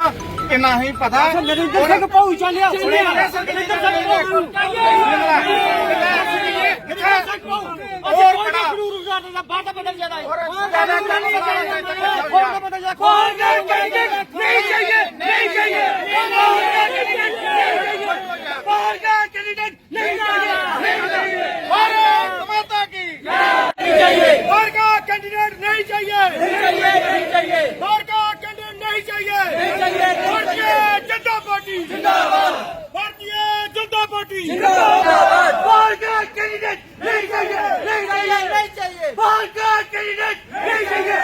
इतना ही पता नरेंद्र सिंह पहुंचा लिया और खड़ा बात बदल जाता है नहीं चाहिए नहीं चाहिए कैंडिडेट नहीं चाहिए भारत माता की बाहर का कैंडिडेट नहीं चाहिए नहीं चाहिए बाहर का कैंडिडेट नहीं चाहिए भारतीय जनता पार्टी भारतीय जनता पार्टी बाहर का कैंडिडेट नहीं चाहिए नहीं चाहिए बाहर का कैंडिडेट नहीं चाहिए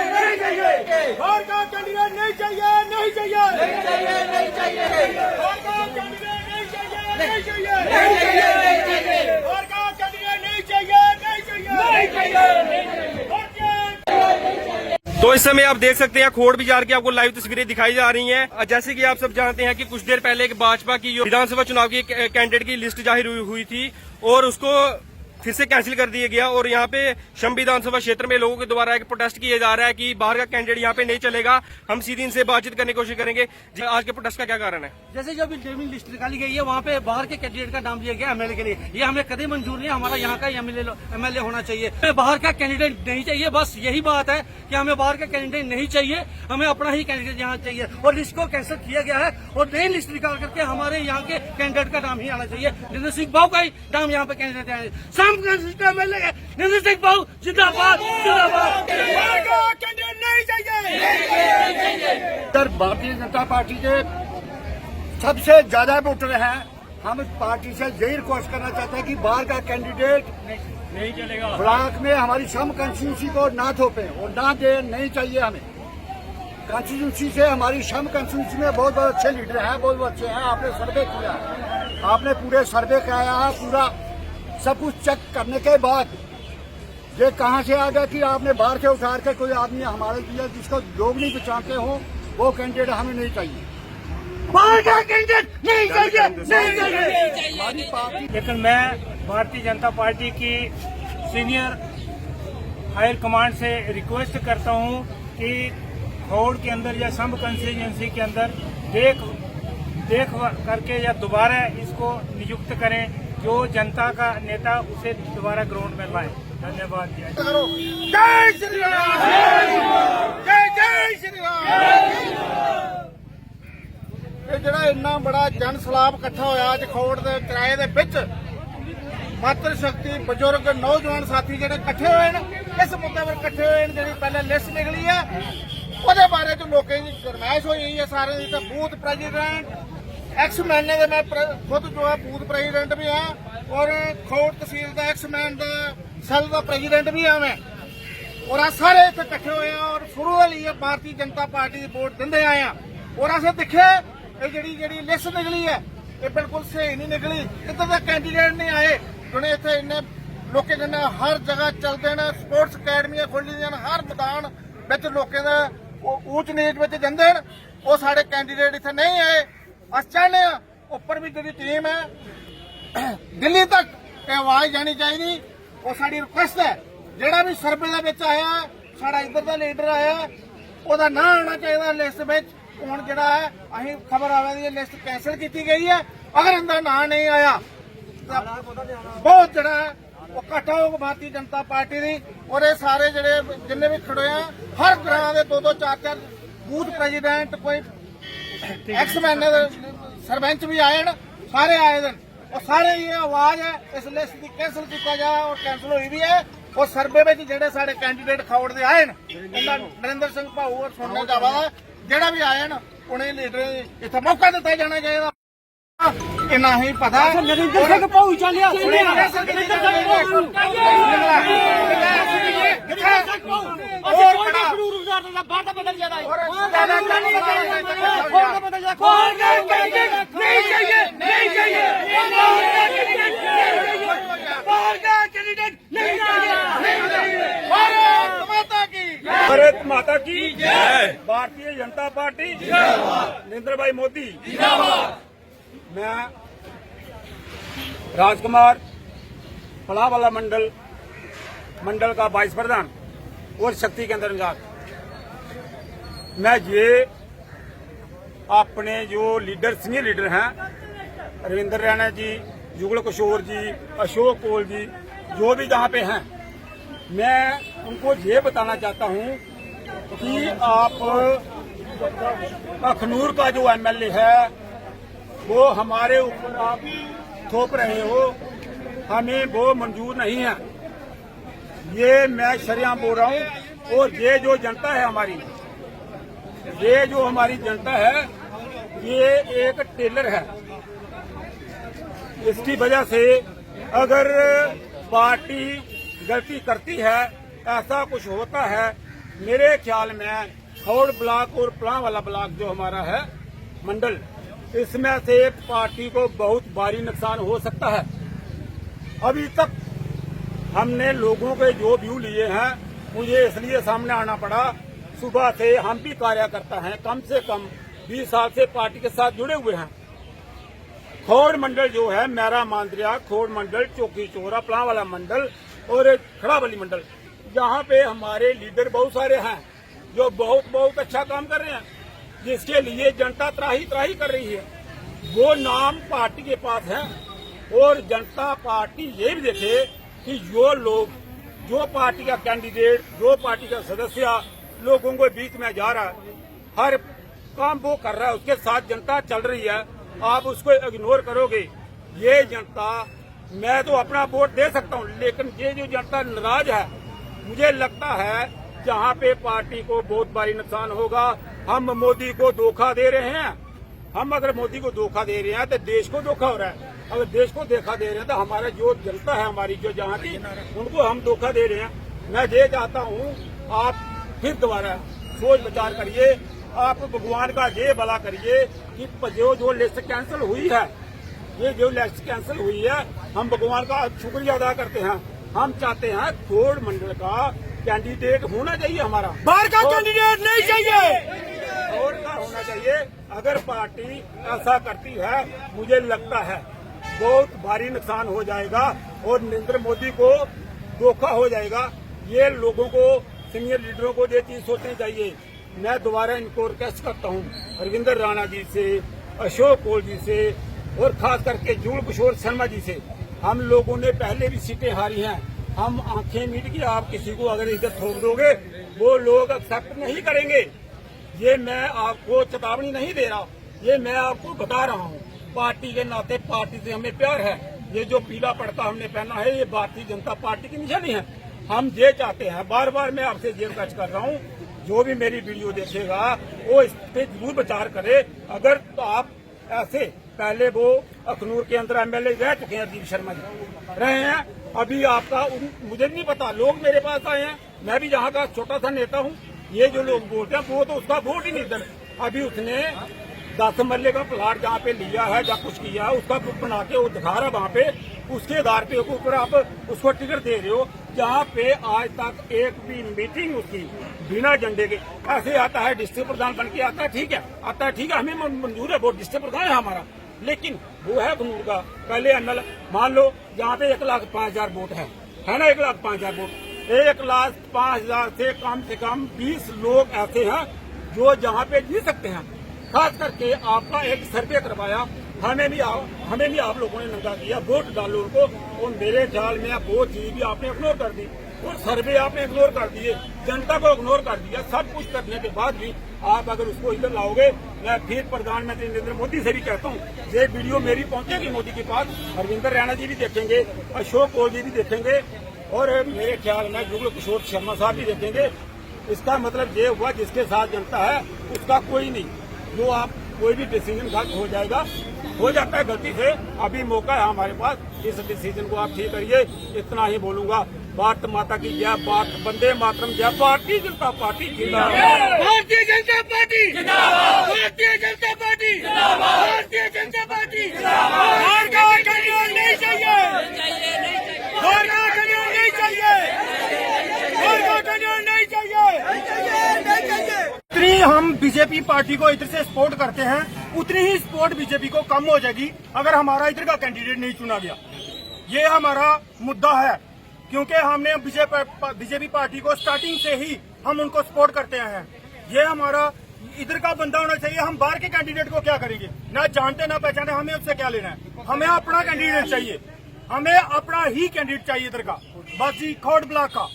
बाहर का कैंडिडेट नहीं चाहिए नहीं चाहिए बाहर का कैंडिडेट नहीं चाहिए नहीं चाहिए बाहर का कैंडिडेट नहीं चाहिए भारतीय तो इस समय आप देख सकते हैं खोड़ बाजार की आपको लाइव तस्वीरें दिखाई जा रही हैं। जैसे कि आप सब जानते हैं कि कुछ देर पहले एक भाजपा की विधानसभा चुनाव की कैंडिडेट की लिस्ट जाहिर हुई थी और उसको फिर से कैंसिल कर दिया गया और यहाँ पे शम विधानसभा क्षेत्र में लोगों के द्वारा एक प्रोटेस्ट किया जा रहा है कि बाहर का कैंडिडेट यहाँ पे नहीं चलेगा। हम सीधी इनसे बातचीत करने की कोशिश करेंगे। जी, आज के प्रोटेस्ट का क्या कारण है? जैसे जब नेमिंग लिस्ट निकाली गई है वहाँ पे बाहर के कैंडिडेट का नाम दिया गया एमएलए के लिए, ये हमें कभी मंजूर नहीं है। हमारा यहाँ का एमएलए होना चाहिए, बाहर का कैंडिडेट नहीं चाहिए। बस यही बात है कि हमें बाहर का कैंडिडेट नहीं चाहिए, हमें अपना ही कैंडिडेट यहाँ चाहिए और लिस्ट को कैंसिल किया गया है और नई लिस्ट निकाल करके हमारे यहाँ के कैंडिडेट का नाम ही आना चाहिए। नरेंद्र सिंह बाबू का ही नाम यहाँ पे कैंडिडेट आए। नरेंद्र सिंह बाबू जिंदाबाद जिंदाबाद। कैंडिडेट नहीं चाहिए। सर, भारतीय जनता पार्टी के सबसे ज्यादा वोटर हैं। हम इस पार्टी से यही रिक्वेस्ट करना चाहते हैं कि बाहर का कैंडिडेट नहीं चलेगा। ब्लॉक में हमारी सम कंस्टिट्यूंसी को ना थोपे और ना दे, नहीं चाहिए हमें। कंस्टिट्यूंसी से हमारी सम कंस्टिट्यूंसी में बहुत बहुत अच्छे लीडर हैं, बहुत अच्छे हैं। आपने सर्वे किया है, आपने पूरे सर्वे कराया है, पूरा सब कुछ चेक करने के बाद ये कहाँ से आ गया कि आपने बाहर से उठार के कोई आदमी हमारे लिए जिसको लोग नहीं पहचानते हो वो कैंडिडेट हमें नहीं चाहिए। बाहर का कैंडिडेट नहीं चाहिए हमारी पार्टी लेकिन मैं भारतीय जनता पार्टी की सीनियर हायर कमांड से रिक्वेस्ट करता हूं कि खोड़ के अंदर या संभ कंस्टिट्यूंसी के अंदर देख करके या दोबारा इसको नियुक्त करें, जो जनता का नेता उसे दोबारा ग्राउंड में लाए। धन्यवाद। जय श्री राम जय श्री राम। ਇਹ ਜਿਹੜਾ ਇੰਨਾ ਬੜਾ ਜਨ ਸਲਾਬ ਇਕੱਠਾ ਹੋਇਆ ਅੱਜ ਖੋੜ ਦੇ ਕਿਰਾਏ ਦੇ ਵਿੱਚ ਮਾਤਰ ਸ਼ਕਤੀ ਬਜ਼ੁਰਗ ਨੌਜਵਾਨ ਸਾਥੀ ਜਿਹੜੇ ਇਕੱਠੇ ਹੋਏ ਨੇ ਇਸ ਮੁੱਦੇ 'ਤੇ ਇਕੱਠੇ ਹੋਏ ਨੇ। ਜਿਹੜੀ ਪਹਿਲੇ ਲਿਸਟ ਨਿਕਲੀ ਹੈ ਉਹਦੇ ਬਾਰੇ ਚ ਲੋਕਾਂ ਦੀ ਫਰਮਾਇਸ਼ ਹੋਈ ਹੈ ਸਾਰੇ ਦੀ। ਤਾਂ ਬੂਥ ਪ੍ਰੈਜ਼ੀਡੈਂਟ ਐਕਸ-ਮੈਨ ਦੇ ਮੈਂ ਖੁਦ ਜੋ ਹੈ ਬੂਥ ਪ੍ਰੈਜ਼ੀਡੈਂਟ ਵੀ ਹਾਂ ਔਰ ਖੋੜ ਤਹਿਸੀਲ ਦਾ ਐਕਸ-ਮੈਨ ਦਾ ਸੈੱਲ ਦਾ ਪ੍ਰੈਜ਼ੀਡੈਂਟ ਵੀ ਹਾਂ ਮੈਂ। ਔਰ ਆ ਸਾਰੇ ਇੱਥੇ ਇਕੱਠੇ ਹੋਏ ਆ ਔਰ ਸ਼ੁਰੂ ਤੋਂ ਲਈ ਭਾਰਤੀ ਜਨਤਾ ਪਾਰਟੀ ਦੀ ਵੋਟ ਦਿੰਦੇ ਆਏ ਆ। ਔਰ ਅਸੀਂ ਦੇਖਿਆ ਇਹ ਜਿਹੜੀ ਲਿਸਟ ਨਿਕਲੀ ਹੈ ਇਹ ਬਿਲਕੁਲ ਸਹੀ ਨਹੀਂ ਨਿਕਲੀ। ਇੱਥੇ ਤਾਂ ਕੈਂਡੀਡੇਟ ਨਹੀਂ ਆਏ ਜਿਹੜੇ ਇੱਥੇ ਇੰਨੇ ਲੋਕਾਂ ਕਹਿੰਦੇ ਹਰ ਜਗ੍ਹਾ ਚੱਲਦੇ ਨੇ, ਸਪੋਰਟਸ ਅਕੈਡਮੀਆਂ ਖੋਲ੍ਹੀਆਂ ਨੇ, ਹਰ ਮੈਦਾਨ ਵਿੱਚ ਲੋਕਾਂ ਦਾ ਊਚ ਨੀਚ ਵਿੱਚ ਜਾਂਦੇ ਨੇ। ਉਹ ਸਾਡੇ ਕੈਂਡੀਡੇਟ ਇੱਥੇ ਨਹੀਂ ਆਏ। ਅਸੀਂ ਚਾਹੁੰਦੇ ਆ ਉੱਪਰ ਵੀ ਜਿਹੜੀ ਟੀਮ ਹੈ ਦਿੱਲੀ ਤੱਕ ਇਹ ਆਵਾਜ਼ ਜਾਣੀ ਚਾਹੀਦੀ। ਉਹ ਸਾਡੀ ਰਿਕੁਐਸਟ ਹੈ ਜਿਹੜਾ ਵੀ ਸਰਵੇ ਦੇ ਵਿੱਚ ਆਇਆ ਸਾਡਾ ਇੱਧਰ ਦਾ ਲੀਡਰ ਆਇਆ ਉਹਦਾ ਨਾਂ ਆਉਣਾ ਚਾਹੀਦਾ ਲਿਸਟ ਵਿੱਚ। ਹੁਣ ਜਿਹੜਾ ਹੈ ਅਸੀਂ ਖਬਰ ਆਵੇ ਦੀ ਲਿਸਟ ਕੈਂਸਲ ਕੀਤੀ ਗਈ ਹੈ। ਅਗਰ ਇਹਦਾ ਨਾਂ ਨਹੀਂ ਆਇਆ ਤਾਂ ਬਹੁਤ ਜਿਹੜਾ ਉਹ ਇਕੱਠਾ ਹੋਊਗਾ ਭਾਰਤੀ ਜਨਤਾ ਪਾਰਟੀ ਦੀ। ਔਰ ਇਹ ਸਾਰੇ ਜਿਹੜੇ ਜਿੰਨੇ ਵੀ ਖੜੇ ਆ ਹਰ ਤਰ੍ਹਾਂ ਦੇ 2-2 4-4 ਬੂਥ ਪ੍ਰੈਜ਼ੀਡੈਂਟ ਕੋਈ ਐਕਸ-ਮੈਨ ਸਰਪੰਚ ਵੀ ਆਏ ਨੇ, ਸਾਰੇ ਆਏ ਨੇ। ਉਹ ਸਾਰੇ ਇਹ ਆਵਾਜ਼ ਹੈ ਇਸ ਲਿਸਟ ਦੀ ਕੈਂਸਲ ਕੀਤਾ ਜਾਏ ਔਰ ਕੈਂਸਲ ਹੋਈ ਵੀ ਹੈ। ਉਹ ਸਰਵੇ ਵਿੱਚ ਜਿਹੜੇ ਸਾਡੇ ਕੈਂਡੀਡੇਟ ਖੌੜ ਦੇ ਆਏ ਨੇ ਉਹਨਾਂ ਨਰਿੰਦਰ ਸਿੰਘ ਭਾਊ ਔਰ ਸੋਨਾ ਜਾਵਾ ਜਿਹੜਾ ਵੀ ਆਏ ਨੇ ਉਹਨੇ ਲੀਡਰ ਇੱਥੇ ਮੌਕਾ ਦਿੱਤਾ ਜਾਣਾ ਚਾਹੀਦਾ। इतना ही पता नरेंद्र सिंह पहुंचा लिया और खड़ा बात बदल जाता है नहीं चाहिए बाहर का कैंडिडेट नहीं चाहिए भारत माता की भारत माता की जय। भारतीय जनता पार्टी नरेंद्र भाई मोदी। मैं राजकुमार पलावाला मंडल का वाइस प्रधान और शक्ति केंद्र इंचार्ज। मैं ये अपने जो लीडर सीनियर लीडर हैं रविंद्र रैना जी, जुगल किशोर जी, अशोक कोल जी, जो भी जहाँ पे हैं, मैं उनको ये बताना चाहता हूँ कि आप अखनूर का जो एमएलए है वो हमारे ऊपर आप थोप रहे हो, हमें वो मंजूर नहीं है। ये मैं शरेआम बोल रहा हूँ। और ये जो जनता है हमारी, ये जो हमारी जनता है, ये एक टेलर है। इसकी वजह से अगर पार्टी गलती करती है, ऐसा कुछ होता है, मेरे ख्याल में खौड़ ब्लॉक और पलां वाला ब्लॉक जो हमारा है मंडल, इसमें से पार्टी को बहुत भारी नुकसान हो सकता है। अभी तक हमने लोगों के जो व्यू लिए हैं, मुझे इसलिए सामने आना पड़ा। सुबह से हम भी कार्यकर्ता हैं, कम से कम 20 साल से पार्टी के साथ जुड़े हुए हैं। खौड़ मंडल जो है, मैरा मांदरिया खौड़ मंडल, चौकी चोरा पलां वाला मंडल और खड़ाबली मंडल, जहाँ पे हमारे लीडर बहुत सारे हैं जो बहुत अच्छा काम कर रहे हैं, जिसके लिए जनता त्राही कर रही है। वो नाम पार्टी के पास है और जनता पार्टी ये भी देखे कि जो लोग, जो पार्टी का कैंडिडेट, जो पार्टी का सदस्य लोगों के बीच में जा रहा है, हर काम वो कर रहा है, उसके साथ जनता चल रही है, आप उसको इग्नोर करोगे। ये जनता, मैं तो अपना वोट दे सकता हूँ, लेकिन ये जो जनता नाराज है, मुझे लगता है जहाँ पे पार्टी को बहुत भारी नुकसान होगा। हम मोदी को धोखा दे रहे हैं। हम अगर मोदी को धोखा दे रहे हैं तो देश को धोखा हो रहा है। अगर देश को धोखा दे रहे हैं तो हमारा जो जनता है हमारी, जो जहाँ की, उनको हम धोखा दे रहे हैं। मैं ये चाहता हूँ आप फिर दोबारा सोच विचार करिए, आप भगवान का ये भला करिए कि जो लिस्ट कैंसिल हुई है, ये जो लिस्ट कैंसिल हुई है, हम भगवान का शुक्रिया अदा करते हैं। हम चाहते हैं खौड़ मंडल का कैंडिडेट होना चाहिए, हमारा बाहर का कैंडिडेट नहीं चाहिए, खौड़ का होना चाहिए। अगर पार्टी ऐसा करती है, मुझे लगता है बहुत भारी नुकसान हो जाएगा और नरेंद्र मोदी को धोखा हो जाएगा। ये लोगों को, सीनियर लीडरों को ये चीज सोचनी चाहिए। मैं दोबारा इनको रिक्वेस्ट करता हूँ रविंद्र राणा जी से, अशोक कोल जी से और खास करके जुगल किशोर शर्मा जी से, हम लोगों ने पहले भी सीटें हारी हैं। हम आंखें मीट के आप किसी को अगर इधर ठोक दोगे, वो लोग एक्सेप्ट नहीं करेंगे। ये मैं आपको चेतावनी नहीं दे रहा, ये मैं आपको बता रहा हूँ। पार्टी के नाते पार्टी से हमें प्यार है। ये जो पीला पड़ता हमने पहना है, ये भारतीय जनता पार्टी की निशानी है। हम ये चाहते हैं, बार बार मैं आपसे ये रिक्वेस्ट कर रहा हूँ, जो भी मेरी वीडियो देखेगा वो इस पे जरूर विचार करे। अगर तो आप ऐसे, पहले वो अखनूर के अंदर एमएलए रह चुके हैं, दीप शर्मा जी रहे हैं, अभी आपका मुझे नहीं पता, लोग मेरे पास आए हैं, मैं भी यहाँ का छोटा सा नेता हूँ। ये जो लोग बोलते हैं, वो तो उसका वोट ही नहीं दे। अभी उसने 10 मरले का प्लाट जहाँ पे लिया है, जहाँ कुछ किया है, उसका बुक बना के वो दिखा रहा वहाँ पे, उसके आधार पे ऊपर आप उसको टिकट दे रहे हो, जहाँ पे आज तक एक भी मीटिंग उसकी बिना झंडे के ऐसे आता है, डिस्ट्रिक्ट प्रधान बन के आता है, ठीक है, आता है, ठीक है, हमें मंजूर है, वो डिस्ट्रिक्ट प्रधान है हमारा, लेकिन वो है अखनूर का। पहले एमएलए मान लो जहाँ पे 1,05,000 वोट है ना, 1,05,000 वोट, 1,05,000 से कम 20 लोग ऐसे हैं जो जहाँ पे जी सकते हैं। खास करके आपका एक सर्वे करवाया, हमें भी आप लोगों ने नंगा किया, वोट डालो उनको, और मेरे ख्याल में वो चीज भी आपने इग्नोर कर दी और सर्वे आपने इग्नोर कर दिए, जनता को इग्नोर कर दिया। सब कुछ करने के बाद भी आप अगर उसको इधर लाओगे, मैं फिर प्रधानमंत्री नरेंद्र मोदी से भी कहता हूँ, ये वीडियो मेरी पहुंचेगी मोदी के पास, रविंद्र रैना जी भी देखेंगे, अशोक कोल जी भी देखेंगे और मेरे ख्याल में जुगल किशोर शर्मा साहब भी देखेंगे। इसका मतलब ये हुआ, जिसके साथ जनता है उसका कोई नहीं, जो आप कोई भी डिसीजन गलत हो जाएगा, हो जाता है गलती से, अभी मौका है हमारे पास, इस डिसीजन को आप ठीक करिए। इतना ही बोलूंगा। भारत माता की जय, भारत वंदे मातरम, जय भारतीय जनता पार्टी जिंदाबाद, भारतीय जनता पार्टी जिंदाबाद, भारतीय जनता पार्टी जिंदाबाद, भारतीय जनता पार्टी जिंदाबाद। नहीं चाहिए, नहीं चाहिए। जितनी हम बीजेपी पार्टी को इधर से सपोर्ट करते हैं, उतनी ही सपोर्ट बीजेपी को कम हो जाएगी अगर हमारा इधर का कैंडिडेट नहीं चुना गया। ये हमारा मुद्दा है, क्योंकि हमने बीजेपी पार्टी को स्टार्टिंग से ही हम उनको सपोर्ट करते हैं। ये हमारा इधर का बंदा होना चाहिए। हम बाहर के कैंडिडेट को क्या करेंगे? ना जानते ना पहचाने, हमें उससे क्या लेना है? हमें अपना कैंडिडेट चाहिए, हमें अपना ही कैंडिडेट चाहिए इधर का, बस जी खोड़ ब्लॉक का,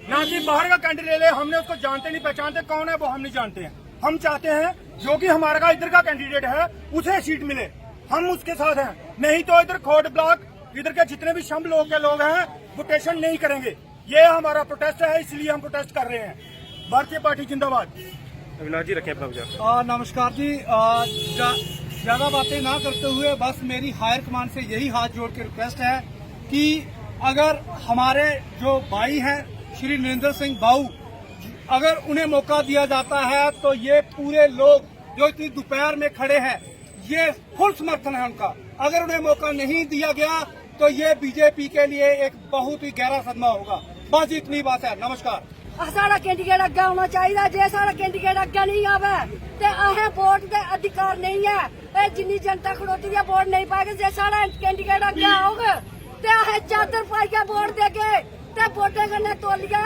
ना कि बाहर का कैंडिडेट ले। हमने उसको जानते नहीं पहचानते, कौन है वो हम नहीं जानते हैं। हम चाहते हैं जो कि हमारा का इधर का कैंडिडेट है उसे सीट मिले, हम उसके साथ हैं। नहीं तो इधर खोड़ ब्लॉक, इधर के जितने भी शंभ लोग के लोग हैं वोटेशन नहीं करेंगे। ये हमारा प्रोटेस्ट है, इसलिए हम प्रोटेस्ट कर रहे हैं। भारतीय पार्टी जिंदाबाद। अविनाश जी रखें अपना विचार। नमस्कार जी। ज्यादा बातें ना करते हुए बस मेरी हायर कमान से यही हाथ जोड़ के रिक्वेस्ट है कि अगर हमारे जो भाई हैं श्री नरेंद्र सिंह बाऊ, अगर उन्हें मौका दिया जाता है तो ये पूरे लोग जो इतनी दोपहर में खड़े हैं, ये फुल समर्थन है उनका। अगर उन्हें मौका नहीं दिया गया तो ये बीजेपी के लिए एक बहुत ही गहरा सदमा होगा। बस इतनी बात है। नमस्कार। साड़ा कैंडिडेट अगे होना चाहिए। जे साड़ा कैंडिडेट अगे नहीं आवे तो अहें वोट के अधिकार नहीं है। जिन्नी जनता खड़ोती है वोट नहीं पाएगी। जे साड़ा कैंडिडेट अगे आओगे तो अहें चादर पाइए वोट देगे ते वोटे कन्नै तोलिए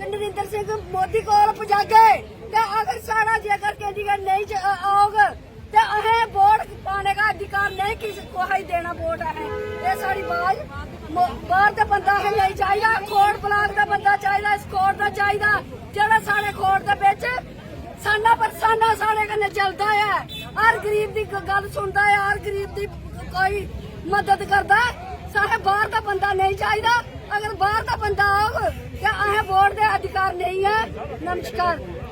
नरेंद्र सिंह मोदी को पजागे। ते अगर साड़ा जेकर कैंडिडेट नहीं आओगे तो अहें वोट पाने का अधिकार नहीं किसी को ही देना वोट है। ये सारी बात बाहर का बंदा है नहीं चाहिए, खोड़ ब्लाक का बंदा चाहिए, इस खोड़ का चाहिए जेड़ा साढ़े खोड़ के बिच साना पर साना साढ़े कन्नै चलता है। हर गरीब की गल सुनता है, हर गरीब की कोई मदद करता है। साढ़े बाहर का बंदा नहीं चाहिए। अगर बाहर का बंदा आओ तो अहें वोट के अधिकार नहीं है। नमस्कार।